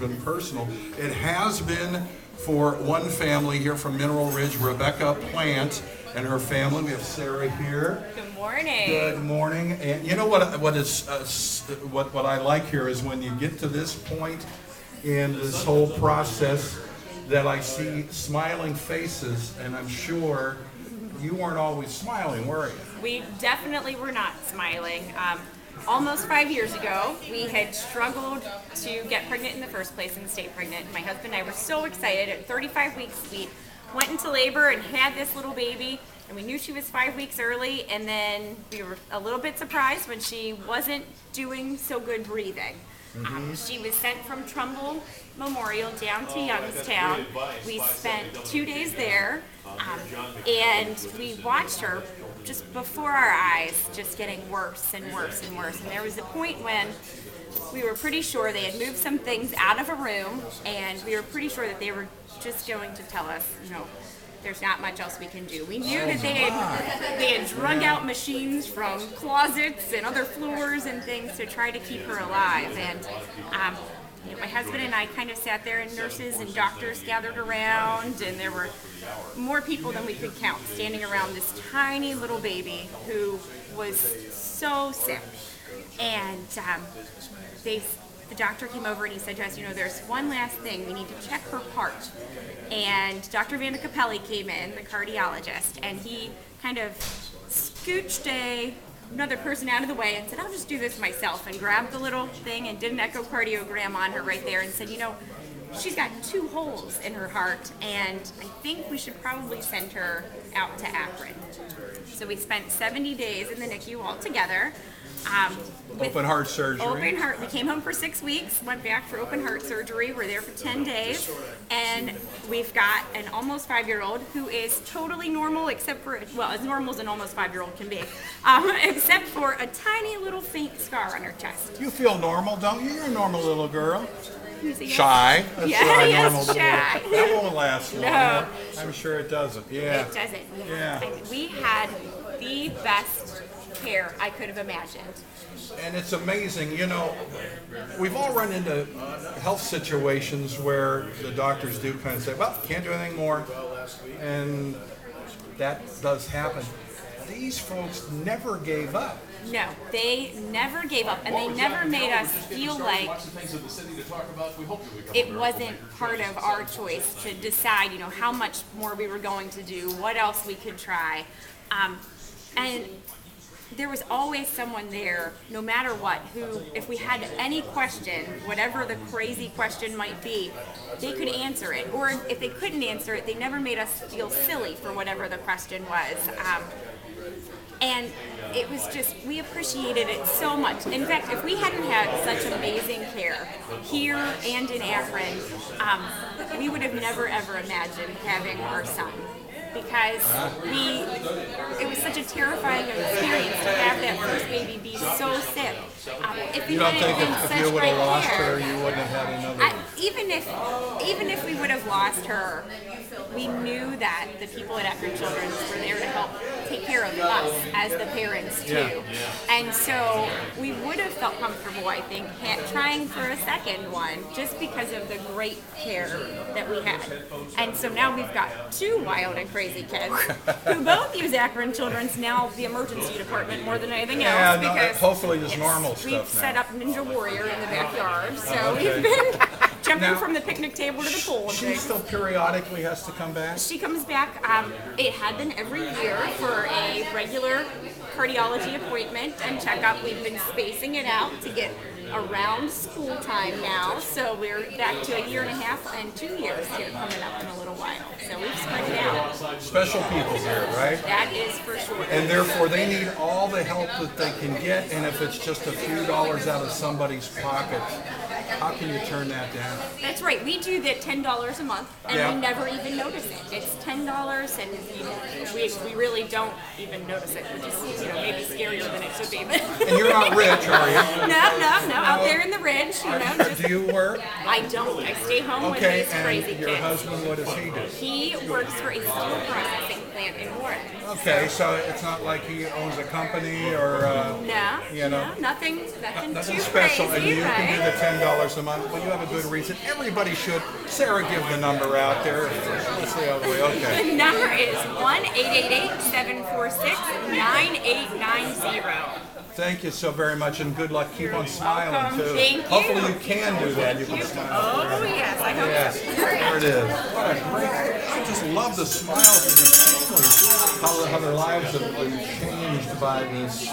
been personal. It has been for one family here from Mineral Ridge, Rebecca Plant and her family. We have Sarah here. Good morning. Good morning. And you know what I like here is when you get to this point in this whole process that I see smiling faces, and I'm sure you weren't always smiling, were you? We definitely were not smiling. Almost 5 years ago, we had struggled to get pregnant in the first place and stay pregnant. My husband and I were so excited. At 35 weeks, we went into labor and had this little baby, and we knew she was 5 weeks early, and then we were a little bit surprised when she wasn't doing so good breathing. She was sent from Trumbull Memorial down to Youngstown. We spent 2 days there, and we watched her just before our eyes, just getting worse and worse and worse. And there was a point when we were pretty sure they had moved some things out of a room, and we were pretty sure that they were just going to tell us, there's not much else we can do. We knew that they had drug out machines from closets and other floors and things to try to keep her alive. And my husband and I kind of sat there, and nurses and doctors gathered around, and there were more people than we could count standing around this tiny little baby who was so sick. And the doctor came over and he said to us, there's one last thing, we need to check her heart. And Dr. Vanda Capelli came in, the cardiologist, and he kind of scooched another person out of the way and said, I'll just do this myself, and grabbed the little thing and did an echocardiogram on her right there and said, she's got 2 holes in her heart, and I think we should probably send her out to Akron. So we spent 70 days in the NICU altogether. Open heart surgery. Open heart. We came home for 6 weeks, went back for open heart surgery. We're there for 10 days, and we've got an almost 5-year-old who is totally normal, except for, as normal as an almost 5-year-old can be, except for a tiny little faint scar on her chest. You feel normal, don't you? You're a normal little girl. Shy. That's normal. Shy. That won't last long. No. I'm sure it doesn't. Yeah. It doesn't. Yeah. We had the best care I could have imagined. And it's amazing, we've all run into health situations where the doctors do kind of say, well, can't do anything more, and that does happen. These folks never gave up. No, they never gave up, and they never made us feel like it wasn't part of our choice to decide, how much more we were going to do, what else we could try. And there was always someone there, no matter what, who, if we had any question, whatever the crazy question might be, they could answer it. Or if they couldn't answer it, they never made us feel silly for whatever the question was. And it was just, we appreciated it so much. In fact, if we hadn't had such amazing care here and in Akron, we would have never, ever imagined having our son. Because it was such a terrifying experience to have that first baby be so sick. You don't think if you would have lost her, you wouldn't have had another one? Even if we would have lost her, we knew that the people at Akron Children's were there to help take care of us as the parents too. Yeah. And so we would have felt comfortable, I think, trying for a second one just because of the great care that we had. And so now we've got 2 wild and crazy kids who both use Akron Children's, now the emergency department more than anything else. Because hopefully just normal stuff now. We've set up Ninja Warrior in the backyard, so we've been jumping from the picnic table to the pool. She still periodically has to come back? She comes back. It had been every year for a regular cardiology appointment and checkup. We've been spacing it out to get around school time now, so we're back to 1.5 years and 2 years here coming up in a little while. So we've spread it out. Special people here, right? That is for sure. And therefore they need all the help that they can get, and if it's just a few dollars out of somebody's pocket, how can you turn that down? That's right. We do that $10 a month, and we never even notice it. It's $10, and we really don't even notice it, which is maybe scarier than it should be. And you're not rich, are you? No. Out there in the ridge, Do you work? I don't. I stay home with these crazy kids. Your husband, what does he do? He works for a steel processing plant in Warren. Okay, so it's not like he owns a company or, No, you know, no, nothing nothing too special, and crazy, you right? can do the $10 a month, but you have a good reason. Everybody should. Sarah, give the number out there. Let's see all the way. Okay. The number is 1-888-746-9890. Thank you so very much, and good luck. Keep on smiling welcome. too. Thank you. Hopefully you can do that. You can smile. Oh yes, I hope Yes, there it is. What a great! I just love the smiles of these families. How their lives have been changed by this.